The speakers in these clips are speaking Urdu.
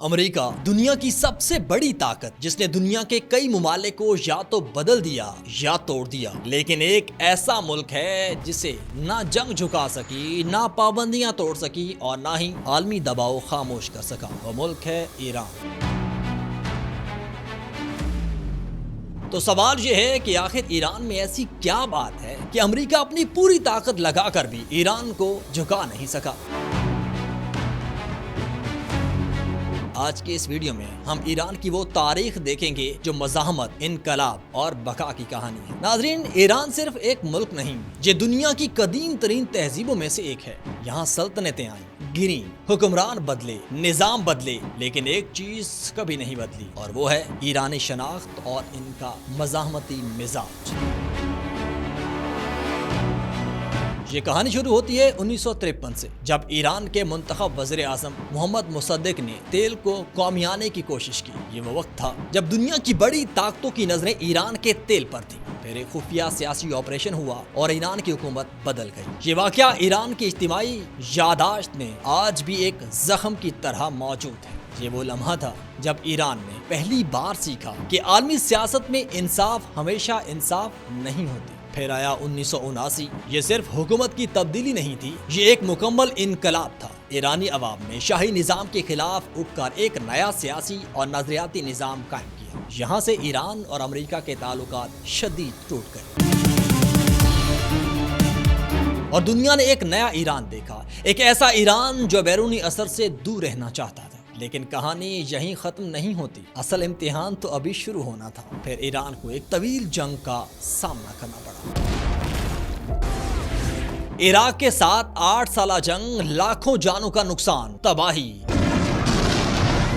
امریکہ دنیا کی سب سے بڑی طاقت جس نے دنیا کے کئی ممالک کو یا تو بدل دیا یا توڑ دیا، لیکن ایک ایسا ملک ہے جسے نہ جنگ جھکا سکی، نہ پابندیاں توڑ سکی اور نہ ہی عالمی دباؤ خاموش کر سکا۔ وہ ملک ہے ایران۔ تو سوال یہ ہے کہ آخر ایران میں ایسی کیا بات ہے کہ امریکہ اپنی پوری طاقت لگا کر بھی ایران کو جھکا نہیں سکا؟ آج کے اس ویڈیو میں ہم ایران کی وہ تاریخ دیکھیں گے جو مزاحمت، انقلاب اور بقا کی کہانی ہے۔ ناظرین، ایران صرف ایک ملک نہیں، یہ دنیا کی قدیم ترین تہذیبوں میں سے ایک ہے۔ یہاں سلطنتیں آئیں، گریں، حکمران بدلے، نظام بدلے، لیکن ایک چیز کبھی نہیں بدلی، اور وہ ہے ایرانی شناخت اور ان کا مزاحمتی مزاج۔ یہ کہانی شروع ہوتی ہے 1953 سے، جب ایران کے منتخب وزیر اعظم محمد مصدق نے تیل کو قومیانے کی کوشش کی۔ یہ وہ وقت تھا جب دنیا کی بڑی طاقتوں کی نظریں ایران کے تیل پر تھیں۔ پھر ایک خفیہ سیاسی آپریشن ہوا اور ایران کی حکومت بدل گئی۔ یہ واقعہ ایران کی اجتماعی یادداشت میں آج بھی ایک زخم کی طرح موجود ہے۔ یہ وہ لمحہ تھا جب ایران نے پہلی بار سیکھا کہ عالمی سیاست میں انصاف ہمیشہ انصاف نہیں ہوتی۔ پھر آیا 1979۔ یہ صرف حکومت کی تبدیلی نہیں تھی، یہ ایک مکمل انقلاب تھا۔ ایرانی عوام نے شاہی نظام کے خلاف اٹھ کر ایک نیا سیاسی اور نظریاتی نظام قائم کیا۔ یہاں سے ایران اور امریکہ کے تعلقات شدید ٹوٹ گئے اور دنیا نے ایک نیا ایران دیکھا، ایک ایسا ایران جو بیرونی اثر سے دور رہنا چاہتا تھا۔ لیکن کہانی یہیں ختم نہیں ہوتی، اصل امتحان تو ابھی شروع ہونا تھا۔ پھر ایران کو ایک طویل جنگ کا سامنا کرنا پڑا۔ عراق کے ساتھ 8 سالہ جنگ، لاکھوں جانوں کا نقصان، تباہی،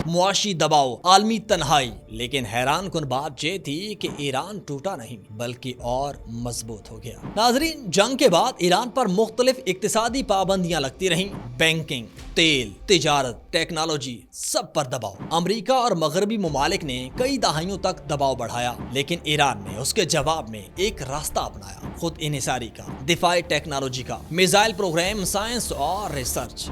معاشی دباؤ، عالمی تنہائی۔ لیکن حیران کن بات یہ تھی کہ ایران ٹوٹا نہیں بلکہ اور مضبوط ہو گیا۔ ناظرین، جنگ کے بعد ایران پر مختلف اقتصادی پابندیاں لگتی رہیں، بینکنگ، تیل، تجارت، ٹیکنالوجی، سب پر دباؤ۔ امریکہ اور مغربی ممالک نے کئی دہائیوں تک دباؤ بڑھایا، لیکن ایران نے اس کے جواب میں ایک راستہ اپنایا، خود انحصاری کا، دفاعی ٹیکنالوجی کا، میزائل پروگرام، سائنس اور ریسرچ۔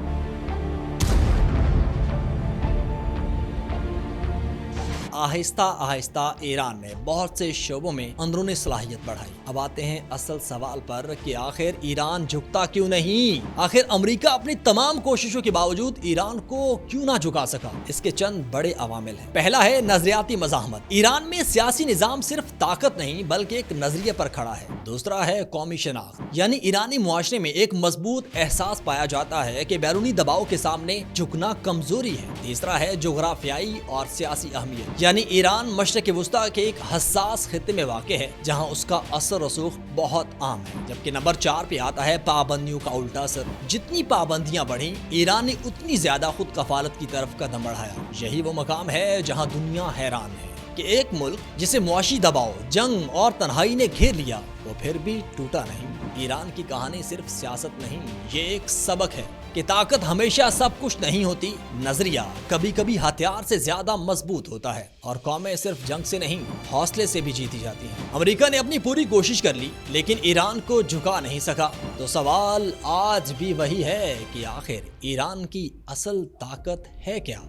آہستہ آہستہ ایران نے بہت سے شعبوں میں اندرونی صلاحیت بڑھائی۔ اب آتے ہیں اصل سوال پر کہ آخر ایران جھکتا کیوں نہیں؟ آخر امریکہ اپنی تمام کوششوں کے باوجود ایران کو کیوں نہ جھکا سکا؟ اس کے چند بڑے عوامل ہیں۔ پہلا ہے نظریاتی مزاحمت۔ ایران میں سیاسی نظام صرف طاقت نہیں بلکہ ایک نظریے پر کھڑا ہے۔ دوسرا ہے قومی شناخت، یعنی ایرانی معاشرے میں ایک مضبوط احساس پایا جاتا ہے کہ بیرونی دباؤ کے سامنے جھکنا کمزوری ہے۔ تیسرا ہے جغرافیائی اور سیاسی اہمیت، یعنی ایران مشرق وسطیٰ کے ایک حساس خطے میں واقع ہے جہاں اس کا اثر رسوخ بہت عام ہے۔ جبکہ نمبر 4 پہ آتا ہے پابندیوں کا الٹا اثر۔ جتنی پابندیاں بڑھیں، ایران نے اتنی زیادہ خود کفالت کی طرف قدم بڑھایا۔ یہی وہ مقام ہے جہاں دنیا حیران ہے کہ ایک ملک جسے معاشی دباؤ، جنگ اور تنہائی نے گھیر لیا، وہ پھر بھی ٹوٹا نہیں۔ ایران کی کہانی صرف سیاست نہیں، یہ ایک سبق ہے کہ طاقت ہمیشہ سب کچھ نہیں ہوتی۔ نظریہ کبھی کبھی ہتھیار سے زیادہ مضبوط ہوتا ہے، اور قومیں صرف جنگ سے نہیں، حوصلے سے بھی جیتی جاتی ہیں۔ امریکہ نے اپنی پوری کوشش کر لی لیکن ایران کو جھکا نہیں سکا۔ تو سوال آج بھی وہی ہے کہ آخر ایران کی اصل طاقت ہے کیا؟